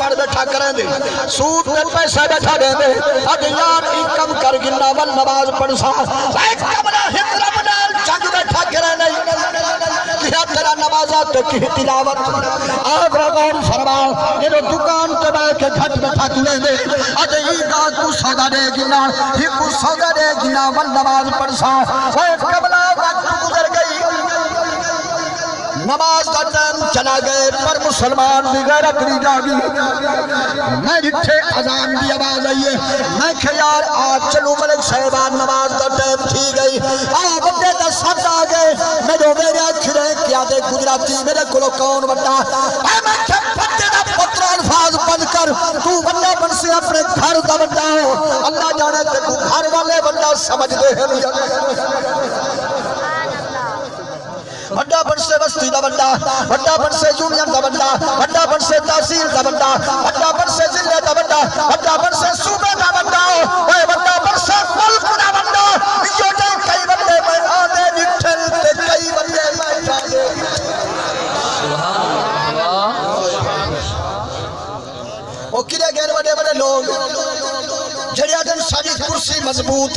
پڑھ بیٹھا کریں دے سوٹ میں پیسے بیٹھا دیں دے اب یار ایک کم کر گنا ول نماز پڑھ سا ایک کمرہ ہندر منال جنگ بیٹھا کریں دے کیا تیرا نمازات تو کی تلاوت آپ رغم فرما یہ دکان کے بیٹھ کے گھٹ بیٹھا تلیں دے اب ایگا کو سودا دے گنا ہی کو سودا دے گنا ول نماز پڑھ سا ایک کمرہ وقت گزر گئی نماز کا ٹائم چلا گئے پر مسلمان بھی غیرت نہیں جاگی میں جتھے اذان دی آواز آئیے میں کہ یار آج چلو ملک صاحبان نماز کا ٹائم تھی گئی بندے کا سب آ گئے میں جو میرے کھرے کیا دے گجراتی میرے کلو کون بندہ میں کہ بندے کا پتر الفاظ بند کر تو بندہ بن سے اپنے گھر کا بندہ ہو اللہ جانے تے تو گھر والے بندہ سمجھ دے ہیں بڑا بن سے بستی دا بندہ بڑا بن سے یونین دا بندہ بڑا بن سے تحصیل دا بندہ بڑا بن سے ضلع دا بندہ بڑا بن سے صوبے دا بندہ اے بڑا بن سے ملک دا بندہ یہ دے کئی بندے میں آدھے نٹھل تے کئی بندے میں جاگے سبحان اللہ وہ کدے گئے بڑے بڑے لوگ جڑے آدم ساری کرسی مضبوط